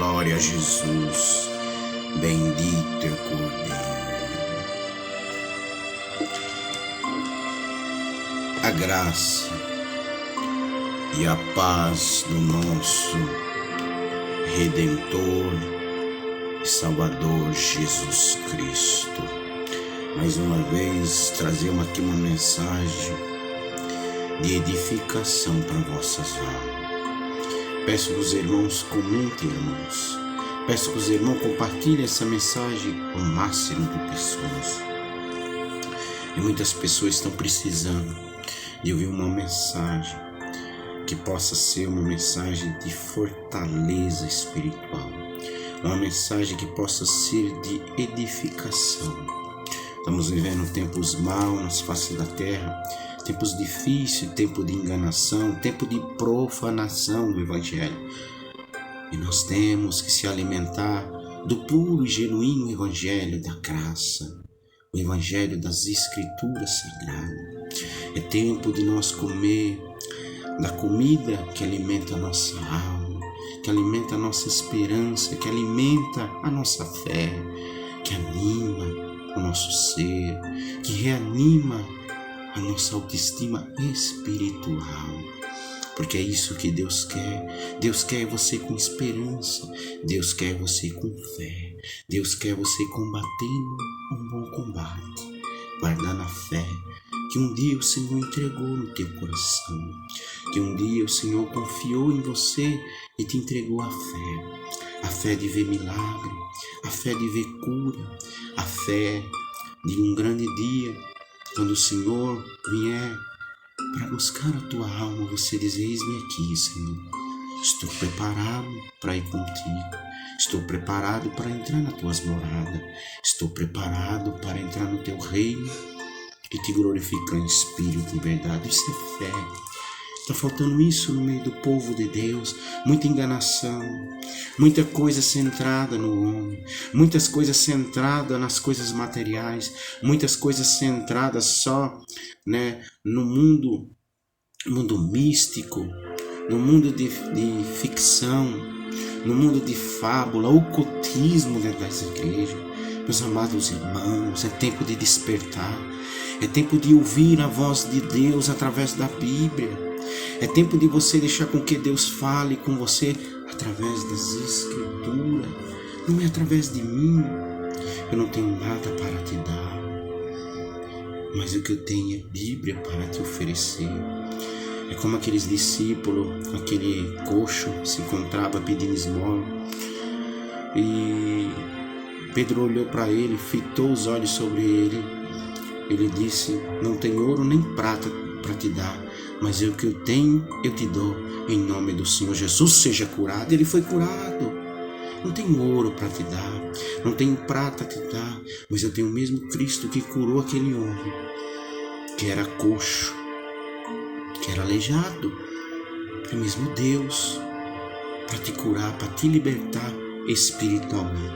Glória a Jesus, bendito é o Cordeiro. A graça e a paz do nosso Redentor e Salvador Jesus Cristo. Mais uma vez trazemos aqui uma mensagem de edificação para vossas almas. Peço que os irmãos comentem, irmãos. Peço que os irmãos compartilhem essa mensagem com o máximo de pessoas. E muitas pessoas estão precisando de ouvir uma mensagem que possa ser uma mensagem de fortaleza espiritual. Uma mensagem que possa ser de edificação. Estamos vivendo tempos maus nas faces da terra. Tempos difíceis, tempo de enganação, tempo de profanação do Evangelho. E nós temos que se alimentar do puro e genuíno Evangelho da graça, o Evangelho das Escrituras Sagradas. É tempo de nós comer da comida que alimenta a nossa alma, que alimenta a nossa esperança, que alimenta a nossa fé, que anima o nosso ser, que reanima a nossa autoestima espiritual, porque é isso que Deus quer. Deus quer você com esperança, Deus quer você com fé, Deus quer você combatendo um bom combate, guardando a fé que um dia o Senhor entregou no teu coração, que um dia o Senhor confiou em você e te entregou a fé de ver milagre, a fé de ver cura, a fé de um grande dia. Quando o Senhor vier para buscar a tua alma, você diz: eis-me aqui, Senhor. Estou preparado para ir contigo. Estou preparado para entrar nas tuas moradas. Estou preparado para entrar no teu reino e te glorificar em espírito e verdade. Isso é fé. Está faltando isso no meio do povo de Deus. Muita enganação, muita coisa centrada no homem, muitas coisas centradas nas coisas materiais, muitas coisas centradas só, no mundo místico, no mundo de ficção, no mundo de fábula, ocultismo dentro das igrejas. Meus amados irmãos, é tempo de despertar, é tempo de ouvir a voz de Deus através da Bíblia. É tempo de você deixar com que Deus fale com você através das Escrituras. Não é através de mim. Eu não tenho nada para te dar, mas o que eu tenho é Bíblia para te oferecer. É como aqueles discípulos, aquele coxo se encontrava pedindo esmola. E Pedro olhou para ele, fitou os olhos sobre ele. Ele disse: não tenho ouro nem prata para te dar, mas o que eu tenho, eu te dou. Em nome do Senhor Jesus, seja curado. Ele foi curado. Não tenho ouro para te dar, não tenho prata para te dar, mas eu tenho o mesmo Cristo que curou aquele homem, que era coxo, que era aleijado. É o mesmo Deus para te curar, para te libertar espiritualmente.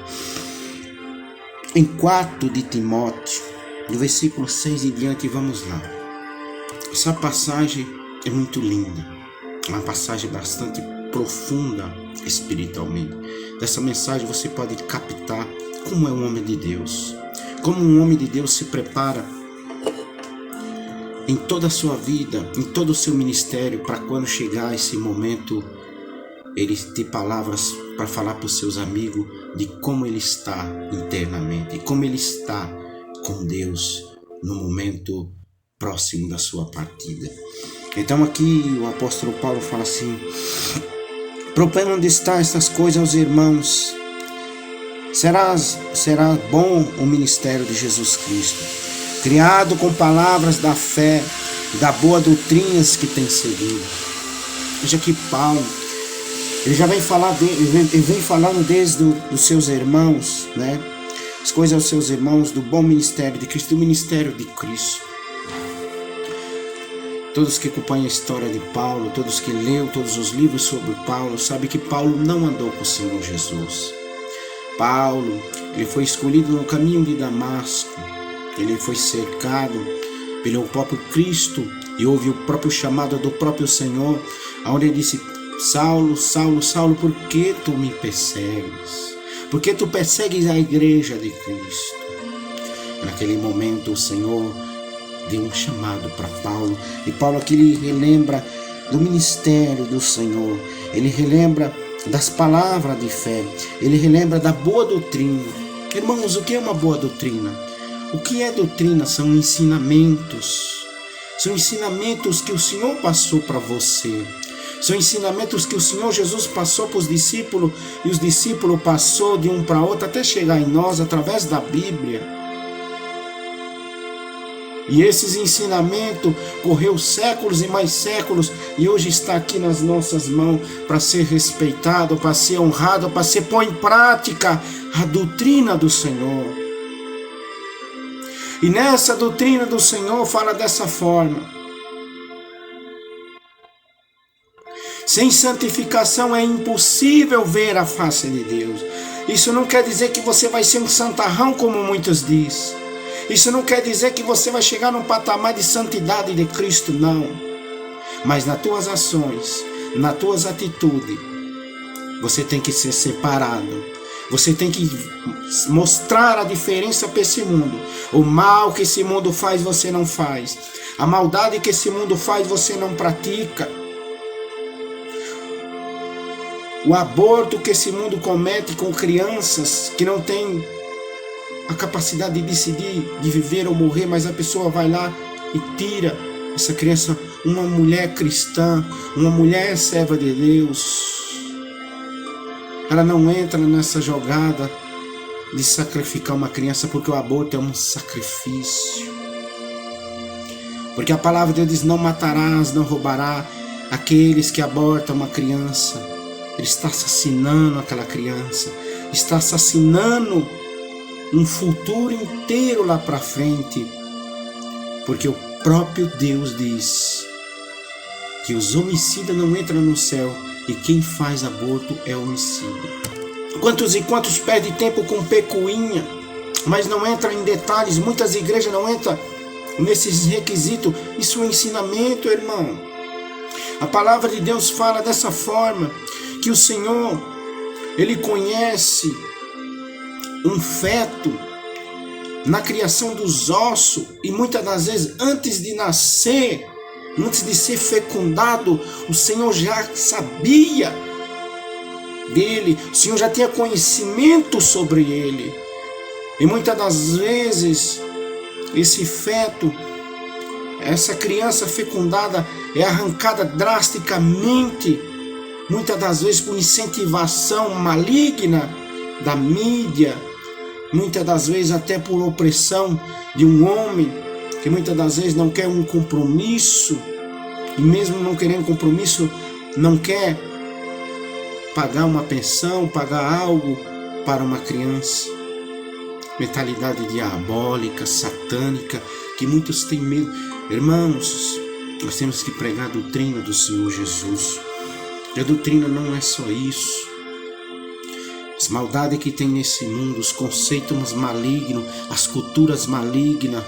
Em 4 de Timóteo, no versículo 6 e diante, vamos lá. Essa passagem é muito linda, uma passagem bastante profunda espiritualmente. Dessa mensagem você pode captar como é um homem de Deus, como um homem de Deus se prepara em toda a sua vida, em todo o seu ministério, para quando chegar esse momento, ele ter palavras para falar para os seus amigos de como ele está internamente, como ele está com Deus no momento próximo da sua partida. Então aqui o apóstolo Paulo fala assim: proclamam onde está estas coisas aos irmãos. Será bom o ministério de Jesus Cristo, criado com palavras da fé, da boa doutrina que tem seguido. Veja que Paulo, ele já vem falando desde os seus irmãos, as coisas aos seus irmãos do bom ministério de Cristo, do ministério de Cristo. Todos que acompanham a história de Paulo, todos que leram todos os livros sobre Paulo, sabem que Paulo não andou com o Senhor Jesus. Paulo, ele foi escolhido no caminho de Damasco. Ele foi cercado pelo próprio Cristo e houve o próprio chamado do próprio Senhor, onde ele disse: Saulo, Saulo, Saulo, por que tu me persegues? Por que tu persegues a igreja de Cristo? Naquele momento o Senhor deu um chamado para Paulo, e Paulo aqui ele relembra do ministério do Senhor, ele relembra das palavras de fé, ele relembra da boa doutrina. Irmãos, o que é uma boa doutrina? O que é doutrina? São ensinamentos que o Senhor passou para você, são ensinamentos que o Senhor Jesus passou para os discípulos, e os discípulos passou de um para outro até chegar em nós através da Bíblia. E esses ensinamentos correu séculos e mais séculos, e hoje está aqui nas nossas mãos para ser respeitado, para ser honrado, para ser pôr em prática a doutrina do Senhor. E nessa doutrina do Senhor fala dessa forma: sem santificação é impossível ver a face de Deus. Isso não quer dizer que você vai ser um santarrão, como muitos dizem. Isso não quer dizer que você vai chegar num patamar de santidade de Cristo, não. Mas nas tuas ações, nas tuas atitudes, você tem que ser separado. Você tem que mostrar a diferença para esse mundo. O mal que esse mundo faz, você não faz. A maldade que esse mundo faz, você não pratica. O aborto que esse mundo comete com crianças que não têm a capacidade de decidir, de viver ou morrer, mas a pessoa vai lá e tira essa criança. Uma mulher cristã, uma mulher serva de Deus, ela não entra nessa jogada de sacrificar uma criança, porque o aborto é um sacrifício. Porque a palavra de Deus diz: não matarás, não roubarás. Aqueles que abortam uma criança, ele está assassinando aquela criança, está assassinando um futuro inteiro lá para frente, porque o próprio Deus diz que os homicidas não entram no céu, e quem faz aborto é homicida. Quantos e quantos perdem tempo com pecuinha, mas não entra em detalhes. Muitas igrejas não entram nesses requisitos. Isso é um ensinamento, irmão. A palavra de Deus fala dessa forma, que o Senhor, ele conhece um feto na criação dos ossos, e muitas das vezes antes de nascer, antes de ser fecundado, o Senhor já sabia dele, o Senhor já tinha conhecimento sobre ele. E muitas das vezes esse feto, essa criança fecundada, é arrancada drasticamente, muitas das vezes por incentivação maligna da mídia, muitas das vezes até por opressão de um homem que muitas das vezes não quer um compromisso, e mesmo não querendo compromisso, não quer pagar uma pensão, pagar algo para uma criança. Mentalidade diabólica, satânica, que muitos têm medo. Irmãos, nós temos que pregar a doutrina do Senhor Jesus. E a doutrina não é só isso. As maldades que tem nesse mundo, os conceitos malignos, as culturas malignas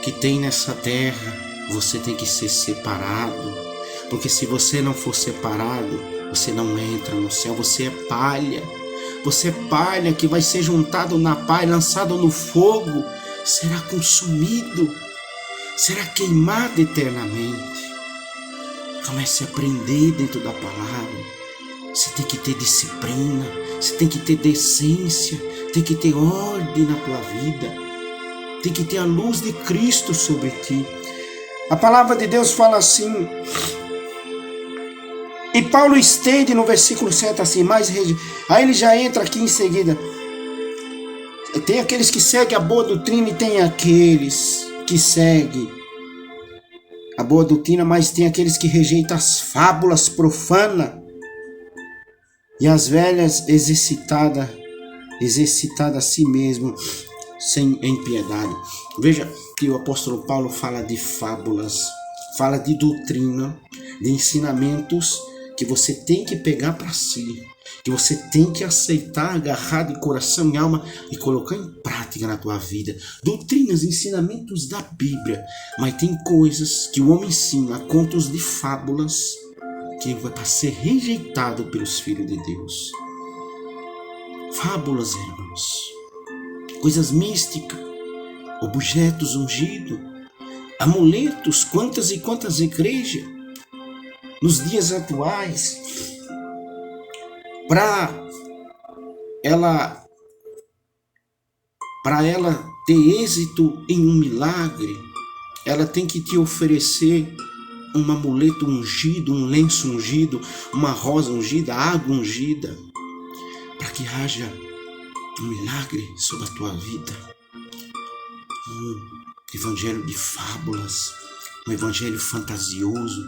que tem nessa terra, você tem que ser separado. Porque se você não for separado, você não entra no céu. Você é palha. Você é palha que vai ser juntado na palha, lançado no fogo, será consumido, será queimado eternamente. Comece a aprender dentro da palavra. Você tem que ter disciplina, você tem que ter decência, tem que ter ordem na tua vida, tem que ter a luz de Cristo sobre ti. A palavra de Deus fala assim, e Paulo estende no versículo 7 assim, aí ele já entra aqui em seguida. Tem aqueles que seguem a boa doutrina e tem aqueles que seguem a boa doutrina, mas tem aqueles que rejeitam as fábulas profanas e as velhas exercitadas a si mesmo, sem impiedade. Veja que o apóstolo Paulo fala de fábulas, fala de doutrina, de ensinamentos que você tem que pegar para si, que você tem que aceitar, agarrar de coração e alma e colocar em prática na tua vida. Doutrinas, ensinamentos da Bíblia, mas tem coisas que o homem ensina, contos de fábulas, que vai para ser rejeitado pelos filhos de Deus. Fábulas, irmãos, coisas místicas, objetos ungidos, amuletos, quantas e quantas igrejas nos dias atuais, para ela ter êxito em um milagre, ela tem que te oferecer um amuleto ungido, um lenço ungido, uma rosa ungida, água ungida, para que haja um milagre sobre a tua vida. Um evangelho de fábulas, um evangelho fantasioso,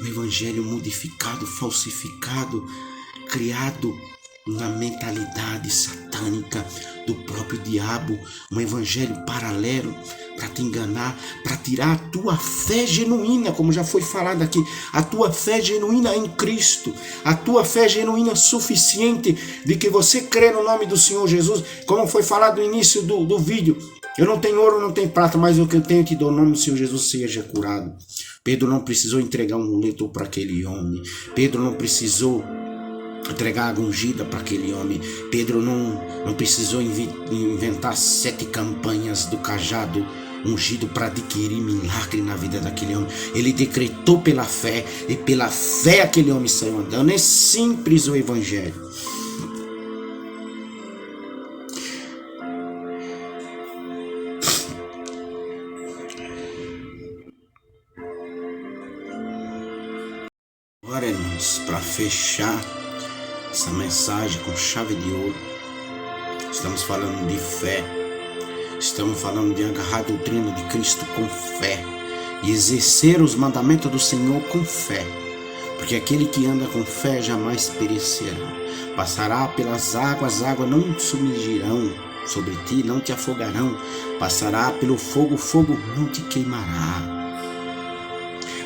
um evangelho modificado, falsificado, criado na mentalidade satânica do próprio diabo, um evangelho paralelo para te enganar, para tirar a tua fé genuína, como já foi falado aqui, a tua fé genuína em Cristo, a tua fé genuína suficiente de que você crê no nome do Senhor Jesus, como foi falado no início do vídeo. Eu não tenho ouro, não tenho prata, mas o que eu tenho te dou, o nome do Senhor Jesus seja curado. Pedro não precisou entregar um amuleto para aquele homem. Pedro não precisou entregar água ungida para aquele homem. Pedro não precisou inventar 7 campanhas do cajado ungido para adquirir milagre na vida daquele homem. Ele decretou pela fé, e pela fé aquele homem saiu andando. É simples o evangelho. Agora, irmãos, para fechar essa mensagem com chave de ouro, estamos falando de fé, estamos falando de agarrar a doutrina de Cristo com fé e exercer os mandamentos do Senhor com fé, porque aquele que anda com fé jamais perecerá, passará pelas águas, as águas não submergirão sobre ti, não te afogarão, passará pelo fogo, o fogo não te queimará.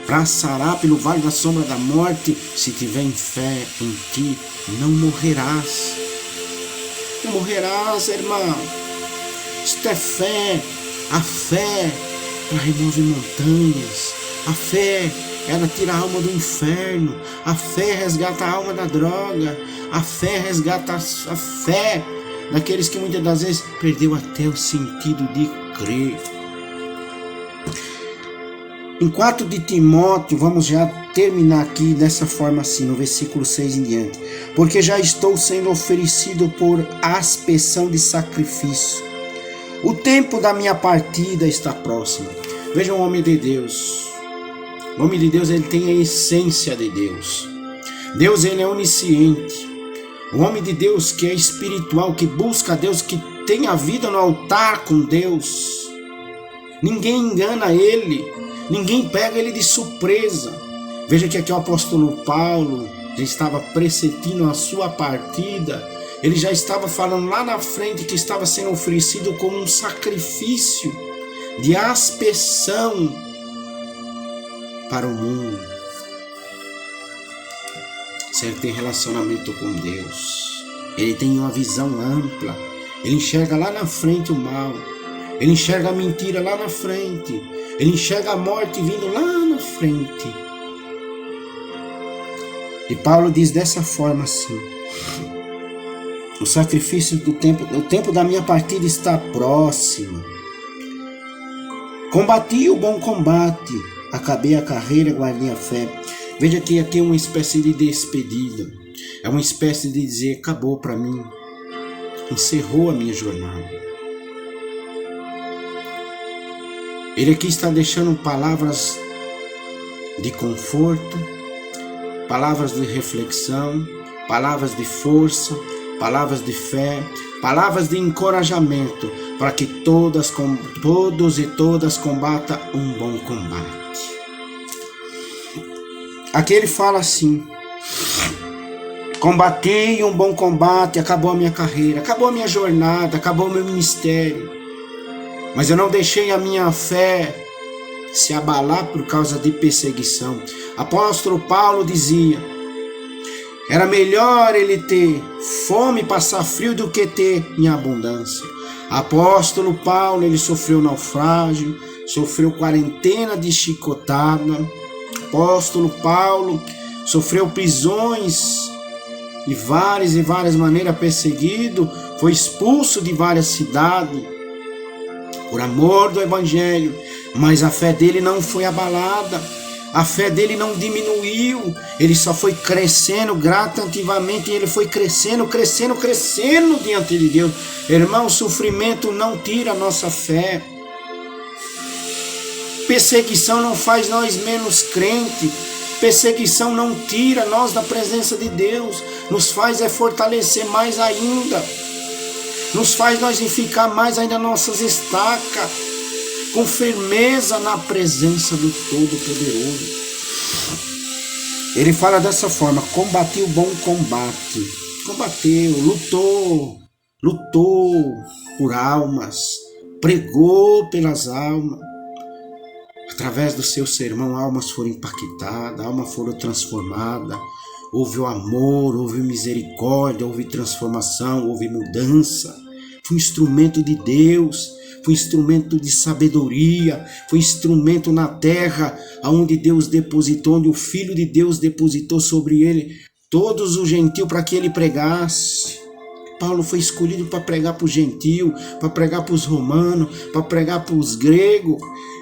Passará pelo vale da sombra da morte, se tiver em fé em ti, não morrerás. Não morrerás, irmão. Isto é fé. A fé, ela remove montanhas. A fé, ela tira a alma do inferno. A fé resgata a alma da droga. A fé resgata a fé daqueles que muitas das vezes perdeu até o sentido de crer. Em 4 de Timóteo, vamos já terminar aqui dessa forma assim, no versículo 6 em diante. Porque já estou sendo oferecido por aspersão de sacrifício. O tempo da minha partida está próximo. Veja o homem de Deus. O homem de Deus, ele tem a essência de Deus. Deus, ele é onisciente. O homem de Deus que é espiritual, que busca a Deus, que tem a vida no altar com Deus. Ninguém engana ele. Ninguém pega ele de surpresa. Veja que aqui o apóstolo Paulo já estava pressentindo a sua partida. Ele já estava falando lá na frente que estava sendo oferecido como um sacrifício de aspersão para o mundo. Se ele tem relacionamento com Deus, ele tem uma visão ampla. Ele enxerga lá na frente o mal. Ele enxerga a mentira lá na frente. Ele enxerga a morte vindo lá na frente. E Paulo diz dessa forma assim: o sacrifício do tempo, o tempo da minha partida está próximo. Combati o bom combate, acabei a carreira, guardei a fé. Veja que aqui é uma espécie de despedida. É uma espécie de dizer, acabou para mim. Encerrou a minha jornada. Ele aqui está deixando palavras de conforto, palavras de reflexão, palavras de força, palavras de fé, palavras de encorajamento, para que todos e todas combatam um bom combate. Aqui ele fala assim: combati um bom combate, acabou a minha carreira, acabou a minha jornada, acabou o meu ministério. Mas eu não deixei a minha fé se abalar por causa de perseguição. Apóstolo Paulo dizia: era melhor ele ter fome e passar frio do que ter em abundância. Apóstolo Paulo, ele sofreu naufrágio, sofreu quarentena de chicotada. Apóstolo Paulo sofreu prisões de várias e várias maneiras, perseguido, foi expulso de várias cidades por amor do Evangelho, mas a fé dele não foi abalada, a fé dele não diminuiu, ele só foi crescendo gradativamente, ele foi crescendo diante de Deus. Irmão, o sofrimento não tira a nossa fé, perseguição não faz nós menos crente, perseguição não tira nós da presença de Deus, nos faz fortalecer mais ainda, nos faz nós ficar mais ainda nossas estacas, com firmeza na presença do Todo-Poderoso. Ele fala dessa forma: combati o bom combate, combateu, lutou por almas, pregou pelas almas. Através do seu sermão, almas foram impactadas, almas foram transformadas. Houve o amor, houve misericórdia, houve transformação, houve mudança. Foi um instrumento de Deus, foi um instrumento de sabedoria, foi um instrumento na terra, onde Deus depositou, onde o Filho de Deus depositou sobre ele todos os gentios para que ele pregasse. Paulo foi escolhido para pregar para os gentios, para pregar para os romanos, para pregar para os gregos.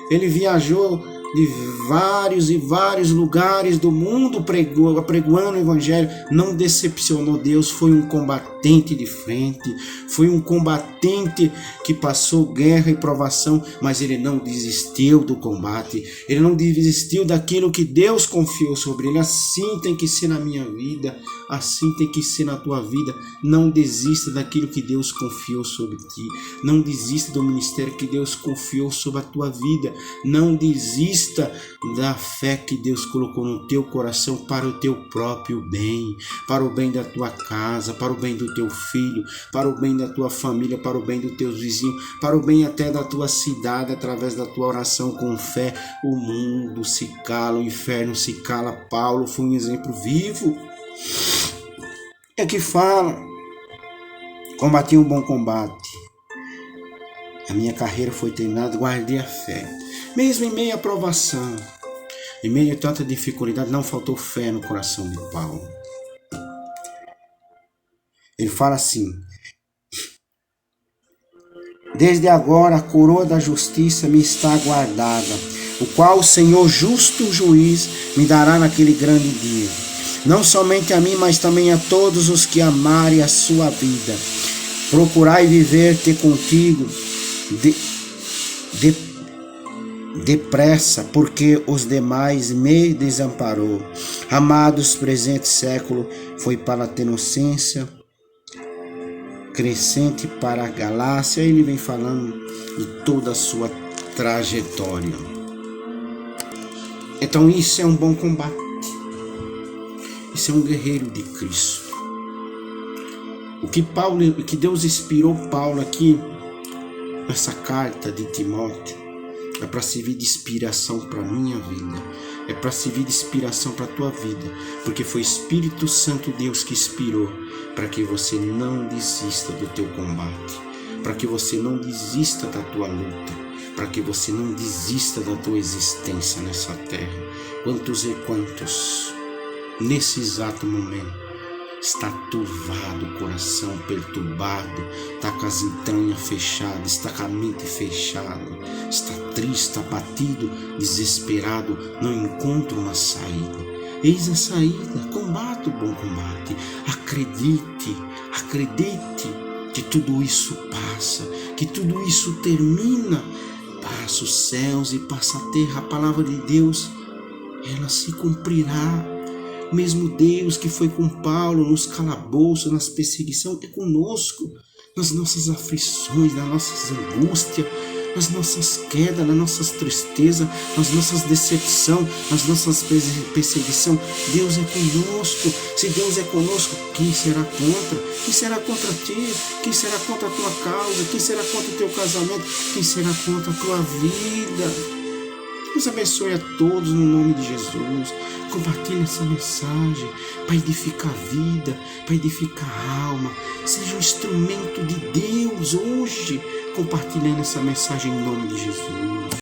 Ele viajou de vários e vários lugares do mundo pregoando o Evangelho, não decepcionou Deus, foi um combatente de frente, foi um combatente que passou guerra e provação, mas ele não desistiu do combate, ele não desistiu daquilo que Deus confiou sobre ele. Assim tem que ser na minha vida, assim tem que ser na tua vida. Não desista daquilo que Deus confiou sobre ti, não desista do ministério que Deus confiou sobre a tua vida, não desista da fé que Deus colocou no teu coração para o teu próprio bem, para o bem da tua casa, para o bem do teu filho, para o bem da tua família, para o bem dos teus vizinhos, para o bem até da tua cidade. Através da tua oração com fé, o mundo se cala, o inferno se cala. Paulo foi um exemplo vivo. É que fala: combati um bom combate, a minha carreira foi terminada, guardei a fé. Mesmo em meio à provação, em meio a tanta dificuldade, não faltou fé no coração de Paulo. Ele fala assim: desde agora a coroa da justiça me está guardada, o qual o Senhor justo juiz me dará naquele grande dia. Não somente a mim, mas também a todos os que amarem a sua vida. Procurai viver-te contigo depressa, porque os demais me desamparou. Amados, presente século foi para a inocência, crescente para a galáxia. Ele vem falando de toda a sua trajetória. Então isso é um bom combate, isso é um guerreiro de Cristo. O que Deus inspirou Paulo aqui nessa carta de Timóteo é para servir de inspiração para a minha vida, é para servir de inspiração para a tua vida, porque foi Espírito Santo Deus que inspirou para que você não desista do teu combate, para que você não desista da tua luta, para que você não desista da tua existência nessa terra. Quantos e quantos nesse exato momento está turvado o coração, perturbado, está com as entranhas fechadas, está com a mente fechada, está triste, abatido, desesperado, não encontra uma saída. Eis a saída: combate o bom combate. Acredite que tudo isso passa, que tudo isso termina. Passa os céus e passa a terra. A palavra de Deus, ela se cumprirá. O mesmo Deus que foi com Paulo nos calabouços, nas perseguições, é conosco nas nossas aflições, nas nossas angústias, nas nossas quedas, nas nossas tristezas, nas nossas decepções, nas nossas perseguições. Deus é conosco. Se Deus é conosco, quem será contra? Quem será contra ti? Quem será contra a tua causa? Quem será contra o teu casamento? Quem será contra a tua vida? Deus abençoe a todos no nome de Jesus. Compartilhe essa mensagem para edificar a vida, para edificar a alma. Seja um instrumento de Deus hoje, compartilhando essa mensagem em nome de Jesus.